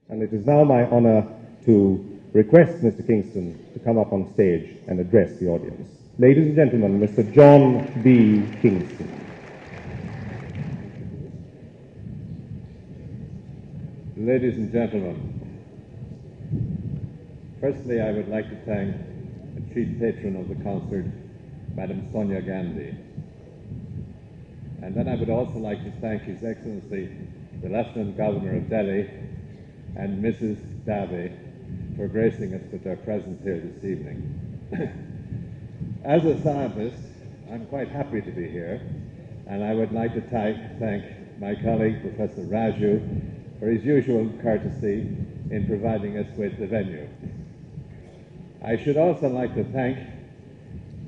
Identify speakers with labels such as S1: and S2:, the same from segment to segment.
S1: And it is now my honor to request Mr. Kingston to come up on stage and address the audience. Ladies and gentlemen, Mr. John B. Kingston.
S2: Ladies and gentlemen, firstly I would like to thank the chief patron of the concert, Madam Sonia Gandhi. And then I would also like to thank His Excellency, the Lieutenant Governor of Delhi, and Mrs. Dave for gracing us with their presence here this evening. As a scientist, I'm quite happy to be here, and I would like to thank my colleague, Professor Raju, for his usual courtesy in providing us with the venue. I should also like to thank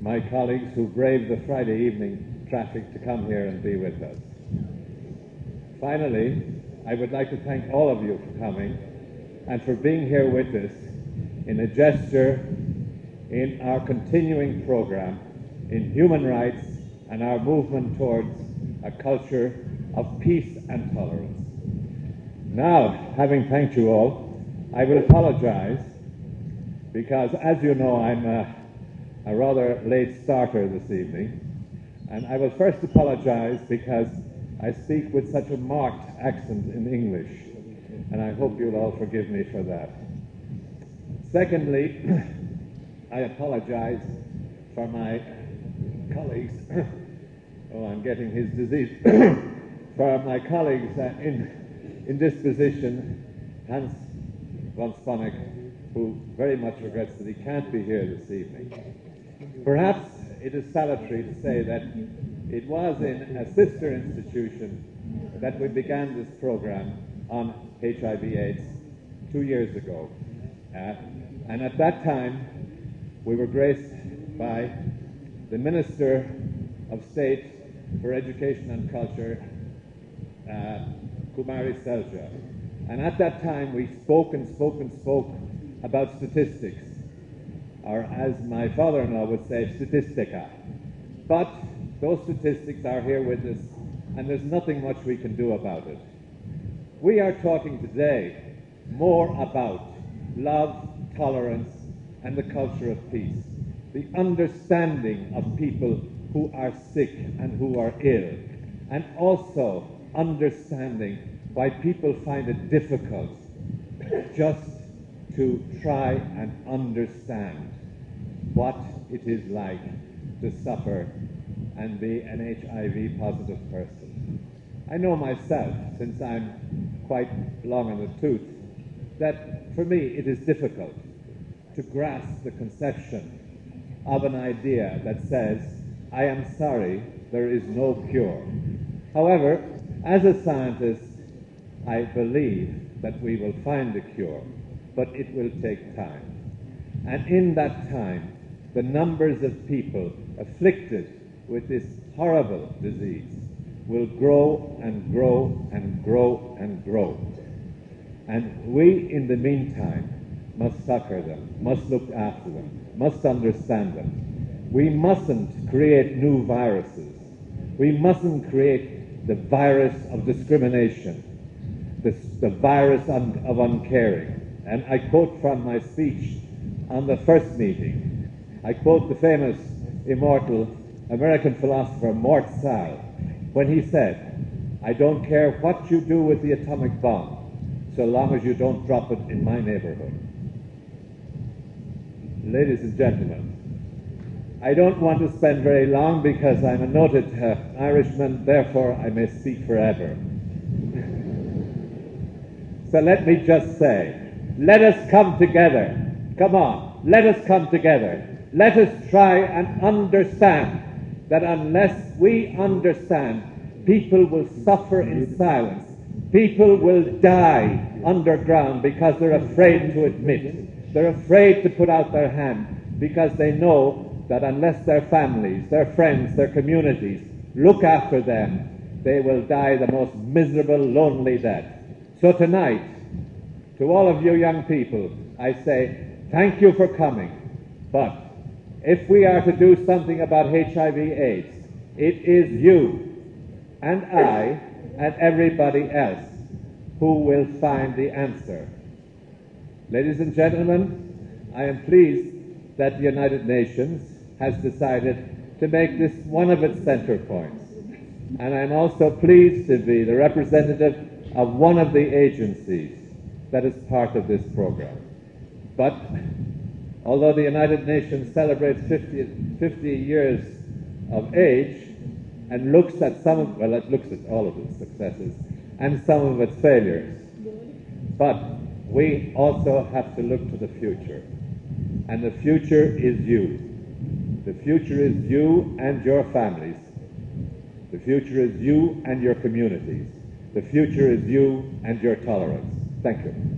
S2: my colleagues who braved the Friday evening traffic to come here and be with us. Finally, I would like to thank all of you for coming and for being here with us in a gesture in our continuing program in human rights and our movement towards a culture of peace and tolerance. Now, having thanked you all, I will apologize because, as you know, I'm a rather late starter this evening. And I will first apologize because I speak with such a marked accent in English, and I hope you'll all forgive me for that. Secondly, I apologize for my colleagues, oh, I'm getting his disease, for my colleagues in this position, Hans von Sponeck, who very much regrets that he can't be here this evening. Perhaps it is salutary to say that it was in a sister institution that we began this program on HIV/AIDS 2 years ago. And at that time, we were graced by the Minister of State for Education and Culture, Kumari Selja. And at that time, we spoke about statistics, or as my father-in-law would say, statistica. But those statistics are here with us, and there's nothing much we can do about it. We are talking today more about love, tolerance, and the culture of peace, the understanding of people who are sick and who are ill, and also understanding why people find it difficult just to try and understand what it is like to suffer and be an HIV positive person. I know myself, since I'm quite long in the tooth, that for me it is difficult to grasp the conception of an idea that says, I am sorry, there is no cure. However, as a scientist, I believe that we will find a cure, but it will take time. And in that time, the numbers of people afflicted with this horrible disease will grow and grow and grow and grow. And we, in the meantime, must succor them, must look after them, must understand them. We mustn't create new viruses. We mustn't create the virus of discrimination, the virus of uncaring. And I quote from my speech on the first meeting. I quote the famous, immortal American philosopher Mort Sahl when he said, I don't care what you do with the atomic bomb, so long as you don't drop it in my neighborhood. Ladies and gentlemen, I don't want to spend very long because I'm a noted Irishman, therefore I may speak forever. So let me just say, let us come together. Come on, let us come together. Let us try and understand that unless we understand, people will suffer in silence. People will die underground because they're afraid to admit. They're afraid to put out their hand because they know that unless their families, their friends, their communities look after them, they will die the most miserable, lonely death. So tonight, to all of you young people, I say, thank you for coming. But if we are to do something about HIV/AIDS, it is you and I and everybody else who will find the answer. Ladies and gentlemen, I am pleased that the United Nations has decided to make this one of its center points. And I'm also pleased to be the representative of one of the agencies that is part of this program. But although the United Nations celebrates 50 years of age and looks at it looks at all of its successes and some of its failures, but we also have to look to the future. And the future is you. The future is you and your families. The future is you and your communities. The future is you and your tolerance. Thank you.